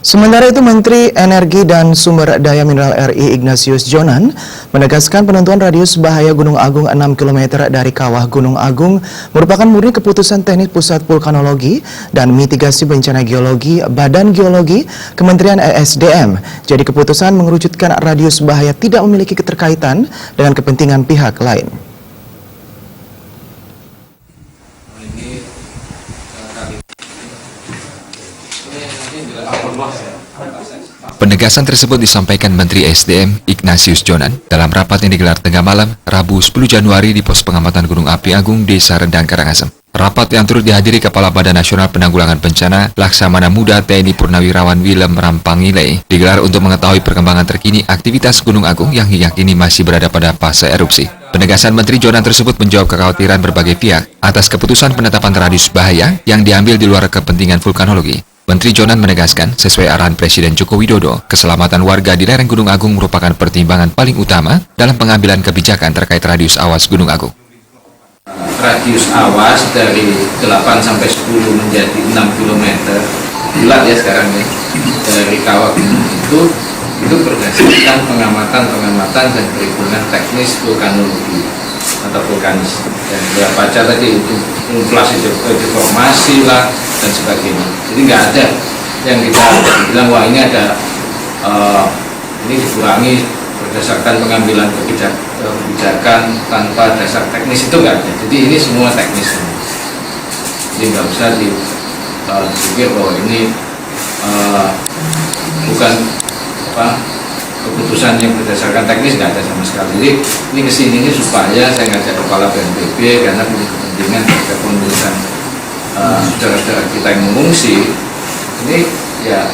Sementara itu, Menteri Energi dan Sumber Daya Mineral RI Ignatius Jonan menegaskan penentuan radius bahaya Gunung Agung 6 km dari kawah Gunung Agung merupakan murni keputusan teknis Pusat Vulkanologi dan Mitigasi Bencana Geologi Badan Geologi Kementerian ESDM. Jadi keputusan mengerucutkan radius bahaya tidak memiliki keterkaitan dengan kepentingan pihak lain. Penegasan tersebut disampaikan Menteri SDM Ignatius Jonan dalam rapat yang digelar tengah malam Rabu 10 Januari di Pos Pengamatan Gunung Api Agung Desa Rendang Karangasem. Rapat yang turut dihadiri Kepala Badan Nasional Penanggulangan Bencana Laksamana Muda TNI Purnawirawan Willem Rampangile digelar untuk mengetahui perkembangan terkini aktivitas Gunung Agung yang hingga kini masih berada pada fase erupsi. Penegasan Menteri Jonan tersebut menjawab kekhawatiran berbagai pihak atas keputusan penetapan radius bahaya yang diambil di luar kepentingan vulkanologi. Menteri Jonan menegaskan, sesuai arahan Presiden Joko Widodo, keselamatan warga di lereng Gunung Agung merupakan pertimbangan paling utama dalam pengambilan kebijakan terkait radius awas Gunung Agung. Radius awas dari 8 sampai 10 menjadi 6 km, bulat ya sekarang ya, dari kawah gunung itu berdasarkan pengamatan dan perhitungan teknis vulkanologi atau vulkanis. Dan saya baca tadi itu inflasi deformasi lah dan sebagainya. Jadi nggak ada yang kita bilang wah ini ada ini dikurangi berdasarkan pengambilan kebijakan tanpa dasar teknis, itu nggak ada. Jadi ini semua teknis. Jadi nggak usah dipikir bahwa ini bukan keputusan yang berdasarkan teknis, nggak ada sama sekali. Jadi ini kesini ini supaya saya ngajak Kepala BNPB karena punya kepentingan terhadap penulisan saudara-saudara kita yang mengungsi. Ini ya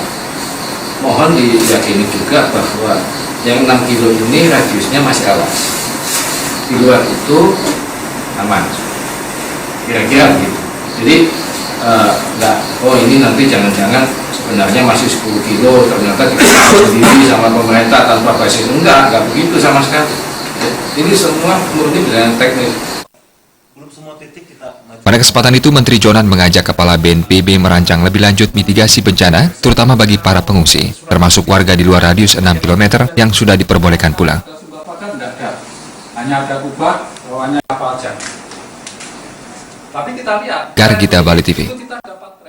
mohon diyakini juga bahwa yang 6 kilo ini radiusnya masih awas. Di luar itu aman. Kira-kira begitu. Jadi nggak, oh ini nanti jangan-jangan sebenarnya masih 10 kilo, ternyata kita sendiri sama pemerintah tanpa basis. Enggak begitu sama sekali. Ini semua murni berdasarkan teknis. Pada kesempatan itu, Menteri Jonan mengajak Kepala BNPB merancang lebih lanjut mitigasi bencana, terutama bagi para pengungsi, termasuk warga di luar radius 6 km yang sudah diperbolehkan pulang. Hanya ada kubah, bawahnya apa aja. Tapi kita lihat. Gargita Bali TV. Kita dapat